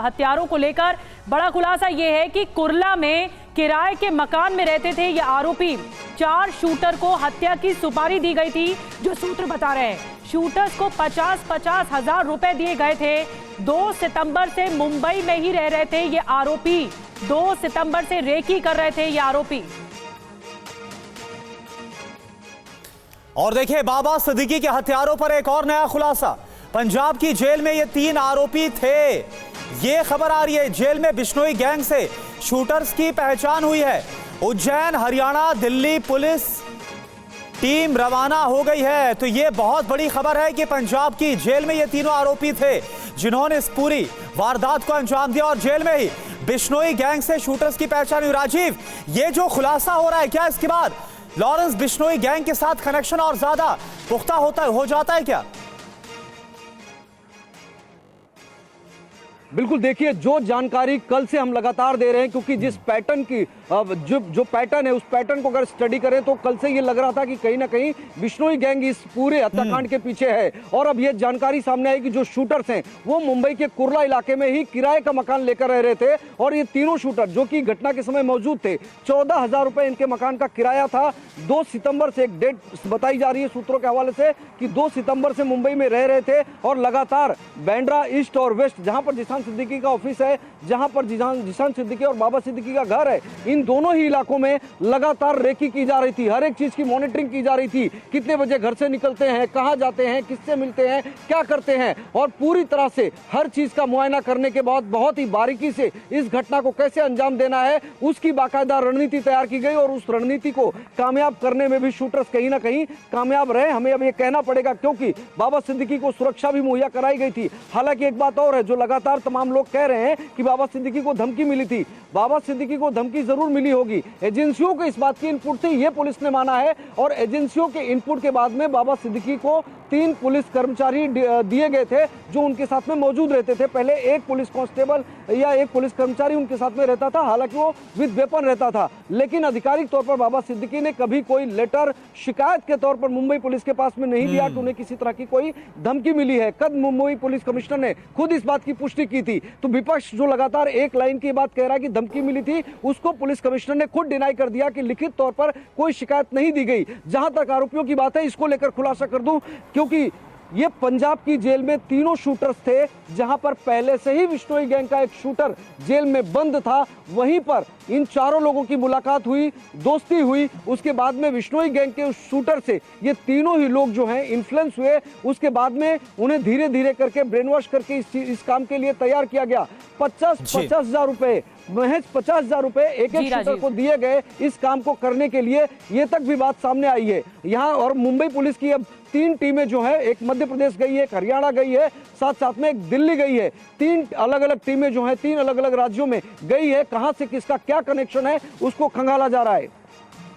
हत्यारों को लेकर। बड़ा खुलासा यह है कि कुर्ला में किराए के मकान में रहते थे ये आरोपी। 4 शूटर को हत्या की सुपारी दी गई थी। जो सूत्र बता रहे हैं, शूटर्स को 50-50 हजार रुपए दिए गए थे। 2 सितंबर से मुंबई में ही रह रहे थे ये आरोपी। 2 सितंबर से रेकी कर रहे थे ये आरोपी। और देखिए, बाबा सिद्दीकी के हत्यारों पर एक और नया खुलासा। पंजाब की जेल में ये 3 आरोपी थे। ये खबर आ रही है, जेल में बिश्नोई गैंग से शूटर्स की पहचान हुई है। उज्जैन, हरियाणा, दिल्ली पुलिस टीम रवाना हो गई है। तो ये बहुत बड़ी खबर है कि पंजाब की जेल में ये तीनों आरोपी थे जिन्होंने इस पूरी वारदात को अंजाम दिया, और जेल में ही बिश्नोई गैंग से शूटर्स की पहचान हुई। राजीव, ये जो खुलासा हो रहा है, क्या इसके बाद लॉरेंस बिश्नोई गैंग के साथ कनेक्शन और ज्यादा पुख्ता हो जाता है क्या? बिल्कुल, देखिए जो जानकारी कल से हम लगातार दे रहे हैं, क्योंकि जिस पैटर्न की जो पैटर्न है, उस पैटर्न को अगर स्टडी करें तो कल से ये लग रहा था कि कहीं ना कहीं बिश्नोई गैंग इस पूरे हत्याकांड के पीछे है। और अब ये जानकारी सामने आई कि जो शूटर्स हैं वो मुंबई के कुर्ला इलाके में ही किराए का मकान लेकर रह रहे थे। और ये तीनों शूटर जो कि घटना के समय मौजूद थे, 14,000 रुपए इनके मकान का किराया था। 2 सितंबर से एक डेट बताई जा रही है सूत्रों के हवाले से कि 2 सितंबर से मुंबई में रह रहे थे और लगातार बांद्रा ईस्ट और वेस्ट, जहां पर जिशान सिद्दीकी का ऑफिस है, जहां पर जिशान सिद्दीकी और बाबा सिद्दीकी का घर है, इन दोनों ही इलाकों में लगातार रेकी की जा रही थी। हर एक चीज की मॉनिटरिंग की जा रही थी। कितने बजे घर से निकलते हैं, कहां जाते हैं, किससे मिलते हैं, क्या करते हैं, और पूरी तरह से हर चीज का मुआयना करने के बाद बहुत ही बारीकी से इस घटना को कैसे अंजाम देना है उसकी बाकायदा रणनीति तैयार की गई। और उस रणनीति को कामयाब करने में भी शूटर्स कहीं ना कहीं कामयाब रहे, हमें अब ये कहना पड़ेगा, क्योंकि बाबा सिद्दीकी को सुरक्षा भी मुहैया कराई गई थी। हालांकि एक बात और है जो लगातार तमाम लोग कह रहे हैं कि बाबा सिद्दीकी को धमकी मिली थी। बाबा सिद्दीकी को धमकी जरूर मिली होगी। एजेंसियों को इस बात की इनपुट थी, ये पुलिस ने माना है। और एजेंसियों के इनपुट के बाद में बाबा सिद्दीकी को 3 पुलिस कर्मचारी दिए गए थे जो उनके साथ में मौजूद रहते थे। पहले एक पुलिस कांस्टेबल या एक पुलिस कर्मचारी उनके साथ में रहता था, हालांकि वो विद वेपन रहता था। लेकिन आधिकारिक तौर पर बाबा सिद्दीकी ने कभी कोई लेटर शिकायत के तौर पर मुंबई पुलिस के पास में नहीं दिया कि उन्हें किसी तरह की कोई धमकी मिली है। कद मुंबई पुलिस कमिश्नर ने खुद इस बात की पुष्टि की थी। तो विपक्ष जो लगातार एक लाइन की बात कह रहा है कि धमकी मिली थी, उसको पुलिस कमिश्नर ने खुद डिनाई कर दिया कि लिखित तौर पर कोई शिकायत नहीं दी गई। जहां तक आरोपियों की बात है, इसको लेकर खुलासा कर दूं, क्योंकि ये पंजाब की जेल में तीनों शूटर्स थे, जहां पर पहले से ही बिश्नोई गैंग का एक शूटर जेल में बंद था। वहीं पर इन चारों लोगों की मुलाकात हुई, दोस्ती हुई। उसके बाद में बिश्नोई गैंग के उस शूटर से ये तीनों ही लोग जो हैं इन्फ्लुएंस हुए। उसके बाद में उन्हें धीरे धीरे करके ब्रेन वॉश करके इस काम के लिए तैयार किया गया। 50,000 रुपए, महज 50,000 रुपए एक एक शूटर को दिए गए इस काम को करने के लिए। ये तक भी बात सामने आई है यहाँ। और मुंबई पुलिस की अब 3 टीमें जो है, एक मध्य प्रदेश गई है, एक हरियाणा गई है, साथ साथ में एक दिल्ली गई है। 3 अलग अलग टीमें जो हैं 3 अलग अलग राज्यों में गई है। कहां से किसका क्या कनेक्शन है उसको खंगाला जा रहा है।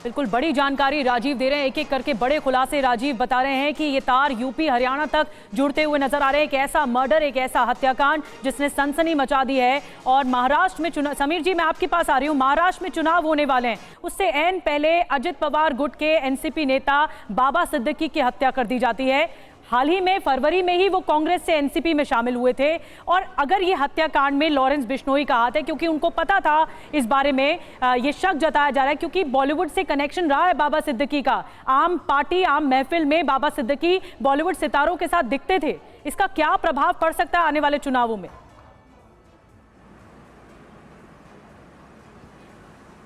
बिल्कुल बड़ी जानकारी राजीव दे रहे हैं, एक एक करके बड़े खुलासे राजीव बता रहे हैं कि ये तार यूपी हरियाणा तक जुड़ते हुए नजर आ रहे हैं। एक ऐसा मर्डर, एक ऐसा हत्याकांड जिसने सनसनी मचा दी है। और महाराष्ट्र में चुनाव, समीर जी मैं आपके पास आ रही हूँ, महाराष्ट्र में चुनाव होने वाले हैं, उससे एन पहले अजित पवार गुट के एनसीपी नेता बाबा सिद्दीकी की हत्या कर दी जाती है। हाल ही में फरवरी में ही वो कांग्रेस से एनसीपी में शामिल हुए थे। और अगर ये हत्याकांड में लॉरेंस बिश्नोई का हाथ है, क्योंकि उनको पता था इस बारे में, ये शक जताया जा रहा है क्योंकि बॉलीवुड से कनेक्शन रहा है बाबा सिद्दीकी का। आम पार्टी, आम महफिल में बाबा सिद्दीकी बॉलीवुड सितारों के साथ दिखते थे। इसका क्या प्रभाव पड़ सकता है आने वाले चुनावों में?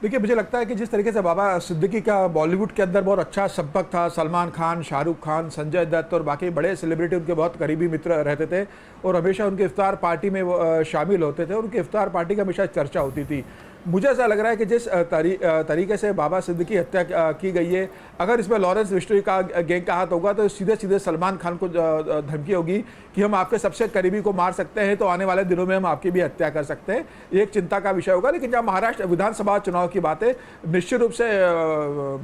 देखिए, मुझे लगता है कि जिस तरीके से बाबा सिद्दीकी का बॉलीवुड के अंदर बहुत अच्छा संपर्क था, सलमान खान, शाहरुख खान, संजय दत्त और बाकी बड़े सेलिब्रिटी उनके बहुत करीबी मित्र रहते थे और हमेशा उनके इफ्तार पार्टी में वो शामिल होते थे और उनकी इफ्तार पार्टी की हमेशा चर्चा होती थी। मुझे ऐसा लग रहा है कि जिस तरीके से बाबा सिद्दीकी हत्या की गई है, अगर इसमें लॉरेंस बिश्नोई का गैंग का हाथ होगा तो सीधे सीधे सलमान खान को धमकी होगी कि हम आपके सबसे करीबी को मार सकते हैं, तो आने वाले दिनों में हम आपकी भी हत्या कर सकते हैं। ये एक चिंता का विषय होगा। लेकिन जब महाराष्ट्र विधानसभा चुनाव की बात है, निश्चित रूप से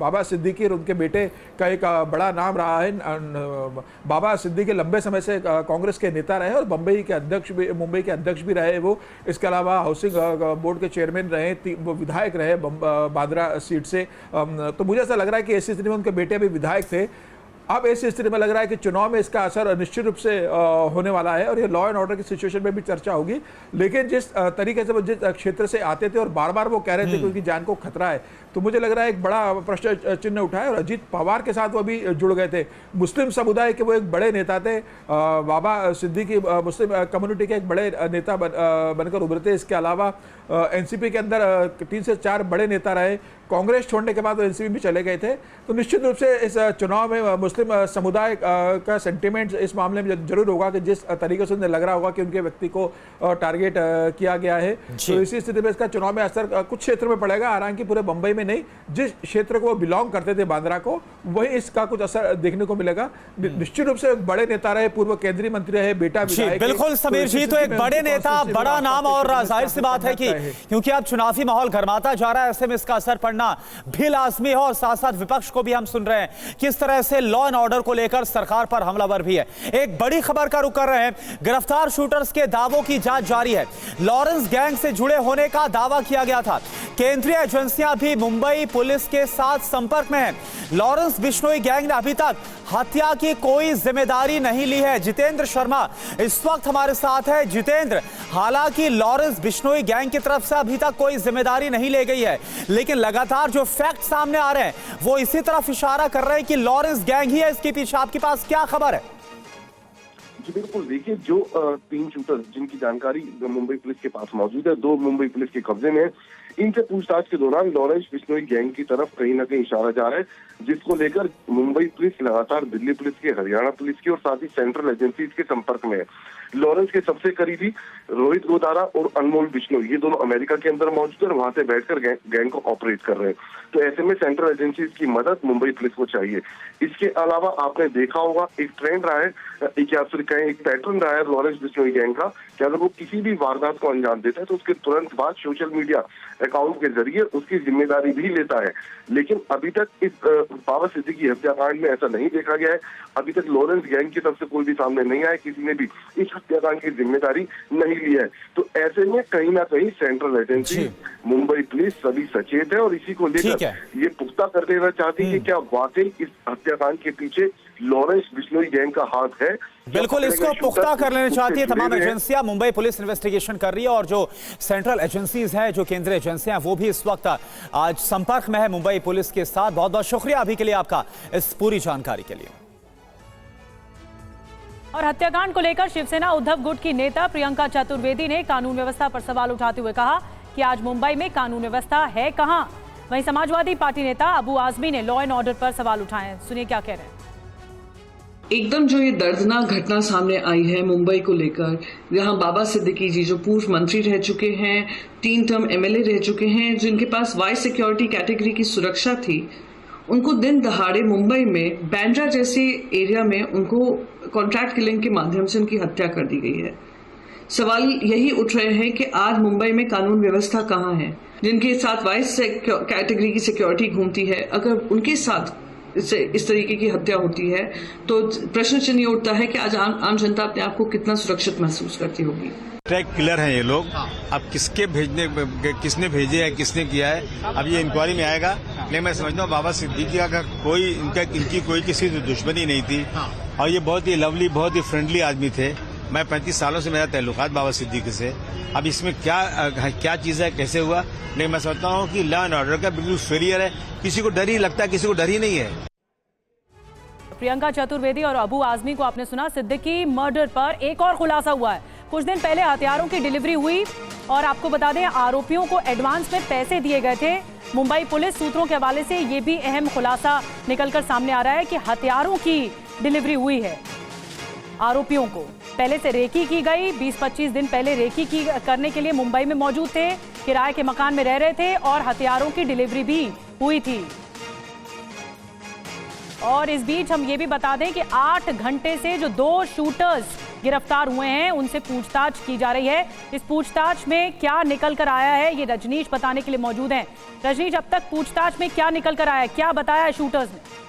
बाबा सिद्दीकी और उनके बेटे का एक बड़ा नाम रहा है। बाबा सिद्दीकी लंबे समय से कांग्रेस के नेता रहे और मुंबई के अध्यक्ष भी रहे वो। इसके अलावा हाउसिंग बोर्ड के चेयरमैन रहे, विधायक रहे बांद्रा सीट से। तो मुझे ऐसा लग रहा है कि ऐसी स्थिति में उनके बेटे भी विधायक थे। अब ऐसी स्थिति में लग रहा है कि चुनाव में इसका असर निश्चित रूप से होने वाला है और ये लॉ एंड ऑर्डर की सिचुएशन में भी चर्चा होगी। लेकिन जिस तरीके से वो जिस क्षेत्र से आते थे और बार बार वो कह रहे थे कि उनकी जान को खतरा है, तो मुझे लग रहा है एक बड़ा प्रश्न चिन्ह उठा है। और अजीत पवार के साथ वो भी जुड़ गए थे। मुस्लिम समुदाय के वो एक बड़े नेता थे। बाबा सिद्दीकी मुस्लिम कम्युनिटी के एक बड़े नेता बनकर उभरे थे। इसके अलावा एनसीपी के अंदर 3 से 4 बड़े नेता रहे। कांग्रेस छोड़ने के बाद वो एनसीपी भी चले गए थे। तो निश्चित रूप से इस चुनाव में मुस्लिम समुदाय का सेंटिमेंट इस मामले में जरूर होगा कि जिस तरीके से उन्हें लग रहा होगा कि उनके व्यक्ति को टारगेट किया गया है। तो इसी स्थिति में इसका चुनाव में असर कुछ क्षेत्र में पड़ेगा, हालांकि पूरे मुंबई में नहीं। जिस क्षेत्र को वो बिलोंग करते थे बांद्रा को, वही इसका कुछ असर देखने को मिलेगा। निश्चित रूप से बड़े नेता रहे, पूर्व केंद्रीय मंत्री रहे, बेटा विधायक। बिल्कुल समीर जी, तो एक बड़े नेता, बड़ा नाम, और जाहिर सी बात है कि क्योंकि अब चुनावी माहौल गर्माता जा रहा है, ऐसे में इसका असर पड़ना भी लाजमी है। और साथ साथ विपक्ष को भी हम सुन रहे हैं किस तरह से लॉ एंड ऑर्डर को लेकर सरकार पर हमलावर भी है। एक बड़ी खबर का रुख कर रहे हैं। गिरफ्तार शूटर्स के दावों की जांच जारी है। लॉरेंस गैंग से जुड़े होने का दावा किया गया था। केंद्रीय एजेंसियां भी मुंबई पुलिस के साथ संपर्क में हैं। लॉरेंस बिश्नोई गैंग ने अभी तक हत्या की कोई जिम्मेदारी नहीं ली है। जितेंद्र शर्मा इस वक्त हमारे साथ है। जितेंद्र, हालांकि लॉरेंस बिश्नोई गैंग की तरफ से अभी तक कोई जिम्मेदारी नहीं ली गई है, लेकिन लगातार जो फैक्ट सामने आ रहे हैं वो इसी तरफ इशारा कर रहे हैं कि लॉरेंस गैंग ही है इसके पीछे। आपके पास क्या खबर है? जी बिल्कुल, देखिए जो 3 शूटर जिनकी जानकारी मुंबई पुलिस के पास मौजूद है, 2 मुंबई पुलिस के कब्जे में, इनसे पूछताछ के दौरान लॉरेंस बिश्नोई गैंग की तरफ कहीं ना कहीं इशारा जा रहा है, जिसको लेकर मुंबई पुलिस लगातार दिल्ली पुलिस के, हरियाणा पुलिस के और साथ ही सेंट्रल एजेंसीज के संपर्क में है। लॉरेंस के सबसे करीबी रोहित गोदारा और अनमोल बिश्नोई, ये दोनों अमेरिका के अंदर मौजूद है, वहां से बैठकर गैंग को ऑपरेट कर रहे हैं। तो ऐसे में सेंट्रल एजेंसीज की मदद मुंबई पुलिस को चाहिए। इसके अलावा आपने देखा होगा एक ट्रेंड रहा है, एक पैटर्न रहा है लॉरेंस बिश्नोई गैंग का, कि अगर वो किसी भी वारदात को अंजाम देता है तो उसके तुरंत बाद सोशल मीडिया अकाउंट के जरिए उसकी जिम्मेदारी भी लेता है। लेकिन अभी तक इस बाबा सिद्दीकी हत्याकांड में ऐसा नहीं देखा गया है। अभी तक लॉरेंस गैंग की तरफ से कोई भी सामने नहीं आया, किसी ने भी इस हत्याकांड की जिम्मेदारी नहीं ली है। तो ऐसे में कहीं ना कहीं सेंट्रल एजेंसी, मुंबई पुलिस सभी सचेत है और इसी को लेकर ये पुख्ता कर देना चाहती है कि क्या वाकई इस हत्याकांड के पीछे लॉरेंस बिश्नोई गैंग का हाथ है। बिल्कुल, इसको पुख्ता कर लेना चाहती है तमाम एजेंसियां। मुंबई पुलिस इन्वेस्टिगेशन कर रही है और जो सेंट्रल एजेंसीज हैं, जो केंद्रीय एजेंसियां, वो भी इस वक्त आज संपर्क में है मुंबई पुलिस के साथ। बहुत बहुत शुक्रिया अभी के लिए आपका इस पूरी जानकारी के लिए। और हत्याकांड को लेकर शिवसेना उद्धव गुट की नेता प्रियंका चतुर्वेदी ने कानून व्यवस्था पर सवाल उठाते हुए कहा कि आज मुंबई में कानून व्यवस्था है कहां। वहीं समाजवादी पार्टी नेता अबू आजमी ने लॉ एंड ऑर्डर पर सवाल उठाए। सुनिए क्या कह रहे हैं। एकदम जो ये दर्दनाक घटना सामने आई है मुंबई को लेकर, यहाँ बाबा सिद्दीकी जी जो पूर्व मंत्री रह चुके हैं, 3 टर्म एमएलए रह चुके हैं, जिनके पास वाइस सिक्योरिटी कैटेगरी की सुरक्षा थी, उनको दिन दहाड़े मुंबई में बांद्रा जैसे एरिया में उनको कॉन्ट्रैक्ट किलिंग के माध्यम से उनकी हत्या कर दी गई है। सवाल यही उठ रहे हैं कि आज मुंबई में कानून व्यवस्था कहाँ है। जिनके साथ वाइस कैटेगरी की सिक्योरिटी घूमती है, अगर उनके साथ इस तरीके की हत्या होती है तो प्रश्न चिन्ह ये उठता है कि आज आम जनता अपने आप को कितना सुरक्षित महसूस करती होगी। ट्रैक किलर हैं ये लोग। अब किसने भेजे है, किसने किया है, अब ये इंक्वायरी में आएगा। लेकिन मैं समझता हूँ बाबा सिद्दीकी का कोई इनकी कोई किसी से दुश्मनी नहीं थी और ये बहुत ही लवली, बहुत ही फ्रेंडली आदमी थे। मैं 35 सालों से मेरा ताल्लुकात बाबा सिद्दीकी से। अब इसमें क्या चीज़ है, कैसे हुआ, लेकिन मैं समझता हूँ कि लॉ एंड ऑर्डर का बिल्कुल फेलियर है। किसी को डर ही लगता है, किसी को डर ही नहीं है। प्रियंका चतुर्वेदी और अबू आजमी को आपने सुना। सिद्दीकी मर्डर पर एक और खुलासा हुआ है। कुछ दिन पहले हथियारों की डिलीवरी हुई और आपको बता दें आरोपियों को एडवांस में पैसे दिए गए थे। मुंबई पुलिस सूत्रों के हवाले से ये भी अहम खुलासा निकलकर सामने आ रहा है कि हथियारों की डिलीवरी हुई है। आरोपियों को पहले से रेकी की गई, 20-25 दिन पहले रेकी करने के लिए मुंबई में मौजूद थे। किराए के मकान में रह रहे थे और हथियारों की डिलीवरी भी हुई थी। और इस बीच हम ये भी बता दें कि 8 घंटे से जो 2 शूटर्स गिरफ्तार हुए हैं उनसे पूछताछ की जा रही है। इस पूछताछ में क्या निकल कर आया है ये रजनीश बताने के लिए मौजूद हैं। रजनीश, अब तक पूछताछ में क्या निकल कर आया है, क्या बताया है शूटर्स ने?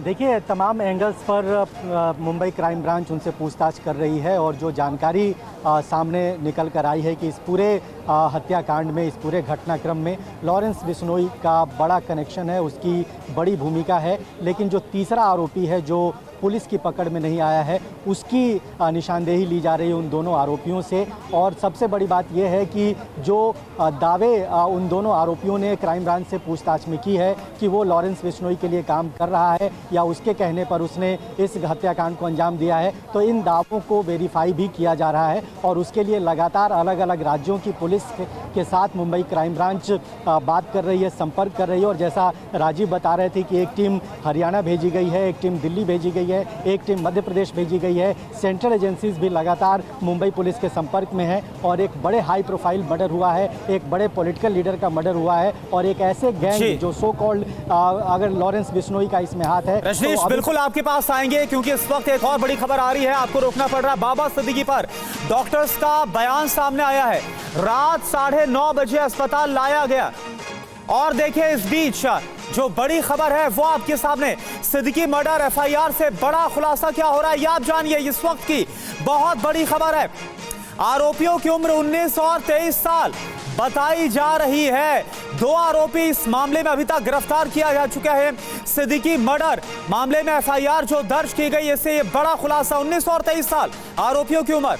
देखिए, तमाम एंगल्स पर मुंबई क्राइम ब्रांच उनसे पूछताछ कर रही है और जो जानकारी सामने निकल कर आई है कि इस पूरे हत्याकांड में, इस पूरे घटनाक्रम में लॉरेंस बिश्नोई का बड़ा कनेक्शन है, उसकी बड़ी भूमिका है। लेकिन जो तीसरा आरोपी है जो पुलिस की पकड़ में नहीं आया है, उसकी निशानदेही ली जा रही है उन दोनों आरोपियों से। और सबसे बड़ी बात यह है कि जो दावे उन दोनों आरोपियों ने क्राइम ब्रांच से पूछताछ में की है कि वो लॉरेंस बिश्नोई के लिए काम कर रहा है या उसके कहने पर उसने इस हत्याकांड को अंजाम दिया है, तो इन दावों को वेरीफाई भी किया जा रहा है। और उसके लिए लगातार अलग अलग राज्यों की पुलिस के साथ मुंबई क्राइम ब्रांच बात कर रही है, संपर्क कर रही है। और जैसा राजीव बता रहे थे कि एक टीम हरियाणा भेजी गई है, एक टीम दिल्ली भेजी गई है, एक टीम मध्य प्रदेश भेजी गई है। सेंट्रल एजेंसीज भी लगातार मुंबई पुलिस के संपर्क में है। और एक बड़े हाई प्रोफाइल मर्डर हुआ है, एक बड़े पॉलिटिकल लीडर का मर्डर हुआ है और एक ऐसे गैंग जो सो कॉल्ड अगर लॉरेंस बिश्नोई का इसमें हाथ है। रजनीश, तो बिल्कुल आपके पास आएंगे क्योंकि इस वक्त एक और बड़ी खबर आ रही है, आपको रोकना पड़ रहा है। बाबा सिद्दीकी पर डॉक्टर्स का बयान सामने आया है। रात 9:30 बजे अस्पताल लाया गया। और देखिए, इस बीच जो बड़ी खबर है वो आपके सामने, सिद्दीकी मर्डर एफआईआर से बड़ा खुलासा क्या हो रहा है ये आप जानिए। इस वक्त की बहुत बड़ी खबर है। आरोपियों की उम्र 19 और 23 साल बताई जा रही है। 2 आरोपी इस मामले में अभी तक गिरफ्तार किया जा चुका है। सिद्दीकी मर्डर मामले में एफआईआर जो दर्ज की गई, इससे ये बड़ा खुलासा, 19 और 23 साल आरोपियों की उम्र।